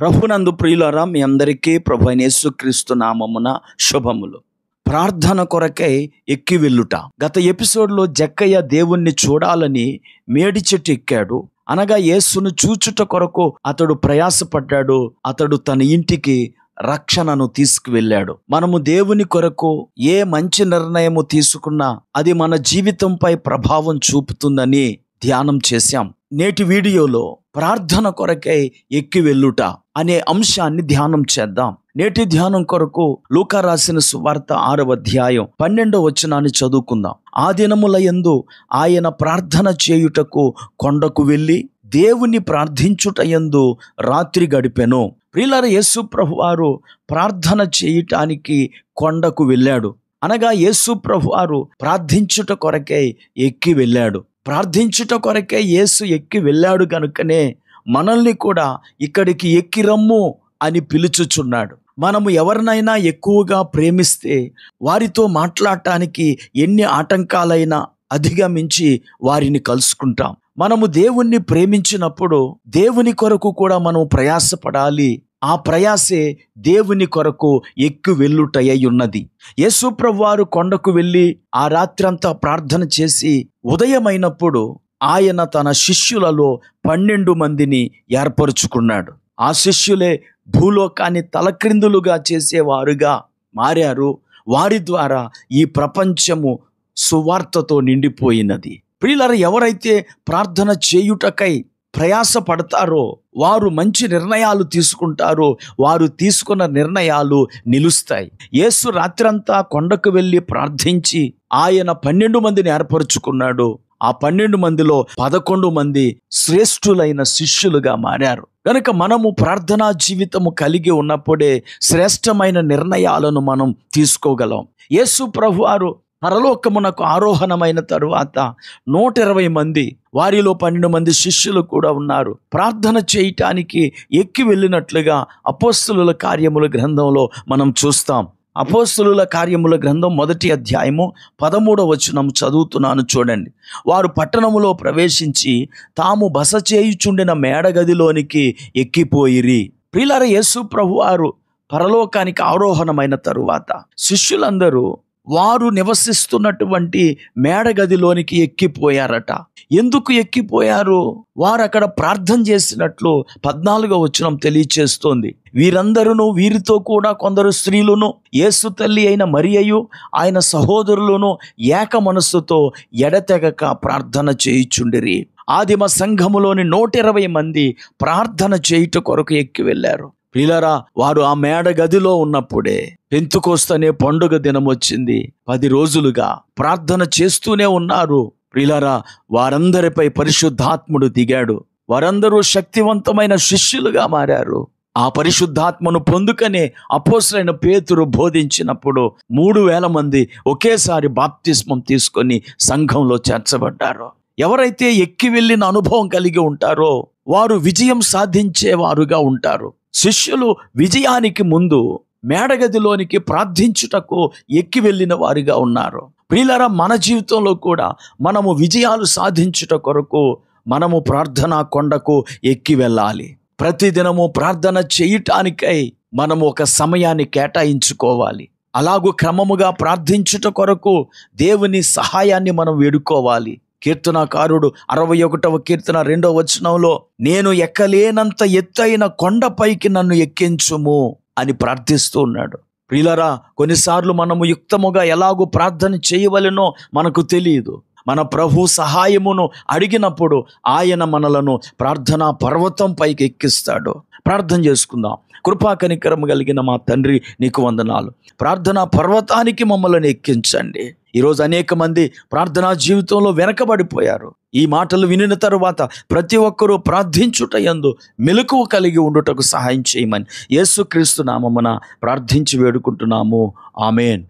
ప్రభునందు ప్రియులారా, మీ అందరికీ ప్రభు అయిన యేసుక్రీస్తు నామమున శుభములు. ప్రార్థన కొరకై ఎక్కి వెళ్ళుట. గత ఎపిసోడ్లో జక్కయ్య దేవుణ్ణి చూడాలని మేడి చెట్టు ఎక్కాడు. అనగా యేసును చూచుట కొరకు అతడు ప్రయాసపడ్డాడు. అతడు తన ఇంటికి రక్షణను తీసుకువెళ్ళాడు. మనము దేవుని కొరకు ఏ మంచి నిర్ణయము తీసుకున్నా అది మన జీవితంపై ప్రభావం చూపుతుందని ధ్యానం చేశాం. నేటి వీడియోలో ప్రార్థన కొరకై ఎక్కి వెళ్ళుట అనే అంశాన్ని ధ్యానం చేద్దాం. నేటి ధ్యానం కొరకు లూకా రాసిన సువార్త 6వ అధ్యాయం 12వ వచనాన్ని చదువుకుందాం. ఆ దినముల యందు ఆయన ప్రార్థన చేయుటకు కొండకు వెళ్ళి దేవుని ప్రార్థించుట యందు రాత్రి గడిపెను. ప్రియులారా, యేసు ప్రభువారు ప్రార్థన చేయటానికి కొండకు వెళ్ళాడు. అనగా యేసు ప్రభువారు ప్రార్థించుట కొరకై ఎక్కి వెళ్ళాడు. ప్రార్థించుట కొరకే యేసు ఎక్కి వెళ్ళాడు కనుకనే మనల్ని కూడా ఇక్కడికి ఎక్కి రమ్ము అని పిలుచుచున్నాడు. మనము ఎవరినైనా ఎక్కువగా ప్రేమిస్తే వారితో మాట్లాడటానికి ఎన్ని ఆటంకాలైనా అధిగమించి వారిని కలుసుకుంటాం. మనము దేవుణ్ణి ప్రేమించినప్పుడు దేవుని కొరకు కూడా మనం ప్రయాసపడాలి. ఆ ప్రయాసే దేవుని కొరకు ఎక్కి వెళ్ళుటయ్యి ఉన్నది. యేసు ప్రభువారు కొండకు వెళ్ళి ఆ రాత్రంతా ప్రార్థన చేసి ఉదయమైనప్పుడు ఆయన తన శిష్యులలో 12 మందిని ఏర్పరుచుకున్నాడు. ఆ శిష్యులే భూలోకాన్ని తలక్రిందులుగా చేసేవారుగా మారారు. వారి ద్వారా ఈ ప్రపంచము సువార్తతో నిండిపోయినది. ప్రియులారా, ఎవరైతే ప్రార్థన చేయుటకై ప్రయాస పడతారో వారు మంచి నిర్ణయాలు తీసుకుంటారో వారు తీసుకున్న నిర్ణయాలు నిలుస్తాయి. యేసు రాత్రంతా కొండకు వెళ్ళి ప్రార్థించి ఆయన 12 మందిని ఏర్పరుచుకున్నాడు. ఆ 12 మందిలో 11 మంది శ్రేష్ఠులైన శిష్యులుగా మారారు. కనుక మనము ప్రార్థనా జీవితము కలిగి ఉన్నప్పుడే శ్రేష్టమైన నిర్ణయాలను మనం తీసుకోగలం. యేసు ప్రభువారు పరలోకమునకు ఆరోహణమైన తరువాత 120 మంది, వారిలో 12 మంది శిష్యులు కూడా ఉన్నారు. ప్రార్థన చేయటానికి ఎక్కి వెళ్ళినట్లుగా అపోస్తలుల కార్యముల గ్రంథంలో మనం చూస్తాం. అపోస్తలుల కార్యముల గ్రంథం 1వ అధ్యాయము 13వ వచనం చదువుతున్నాను, చూడండి. వారు పట్టణములో ప్రవేశించి తాము బస చేయుచుండిన మేడగదిలోనికి ఎక్కిపోయిరి. ప్రియులారా, యేసు ప్రభువారు పరలోకానికి ఆరోహణమైన తరువాత శిష్యులందరూ వారు నివసిస్తున్నటువంటి మేడగదిలోనికి ఎక్కిపోయారట. ఎందుకు ఎక్కిపోయారు? వారు అక్కడ ప్రార్థన చేసినట్లు 14వ వచనం తెలియచేస్తోంది. వీరందరూ, వీరితో కూడా కొందరు స్త్రీలును, యేసు తల్లి అయిన మరియయు ఆయన సహోదరులను ఏక మనస్సుతో ఎడతెగక ప్రార్థన చేయుచుండిరి. ఆదిమ సంఘములోని 120 మంది ప్రార్థన చేయుట కొరకు ఎక్కి వెళ్ళారు. ప్రియులారా, వారు ఆ మేడ గదిలో ఉన్నప్పుడే పెంతుకోస్తు అనే పండుగ దినం వచ్చింది. 10 రోజులుగా ప్రార్థన చేస్తూనే ఉన్నారు. ప్రియులారా, వారందరిపై పరిశుద్ధాత్ముడు దిగాడు. వారందరూ శక్తివంతమైన శిష్యులుగా మారారు. ఆ పరిశుద్ధాత్మను పొందుకనే అపోస్తలుడైన పేతురు బోధించినప్పుడు 3000 మంది ఒకేసారి బాప్తిస్మం తీసుకొని సంఘంలో చేర్చబడ్డారు. ఎవరైతే ఎక్కి వెళ్ళిన అనుభవం కలిగి ఉంటారో వారు విజయం సాధించేవారుగా ఉంటారు. శిష్యులు విజయానికి ముందు మేడగదిలోనికి ప్రార్థించుటకు ఎక్కి వెళ్ళిన వారిగా ఉన్నారు. ప్రియులారా, మన జీవితంలో కూడా మనము విజయాలు సాధించుట కొరకు మనము ప్రార్థనా కొండకు ఎక్కి వెళ్ళాలి. ప్రతిదినము ప్రార్థన చేయటానికై మనము ఒక సమయాన్ని కేటాయించుకోవాలి. అలాగూ క్రమముగా ప్రార్థించుట కొరకు దేవుని సహాయాన్ని మనం వేడుకోవాలి. కీర్తనాకారుడు 61వ కీర్తన 2వ వచనంలో నేను ఎక్కలేనంత ఎత్తైన కొండపైకి నన్ను ఎక్కించుము అని ప్రార్థిస్తూ ఉన్నాడు. ప్రియులారా, కొన్నిసార్లు మనము యుక్తముగా ఎలాగూ ప్రార్థన చేయవలెనో మనకు తెలియదు. మన ప్రభు సహాయమును అడిగినప్పుడు ఆయన మనలను ప్రార్థనా పర్వతం పైకి ఎక్కిస్తాడు. ప్రార్థన చేసుకుందాం. కృపా కనికరము కలిగిన మా తండ్రి, నీకు వందనాలు. ప్రార్థనా పర్వతానికి మమ్మల్ని ఎక్కించండి. ఈరోజు అనేక మంది ప్రార్థనా జీవితంలో వెనకబడిపోయారు. ఈ మాటలు వినిన తరువాత ప్రతి ఒక్కరూ ప్రార్థించుట యందు మెలకువ కలిగి ఉండుటకు సహాయం చేయమని యేసుక్రీస్తు నామమున ప్రార్థించి వేడుకుంటున్నాము. ఆమేన్.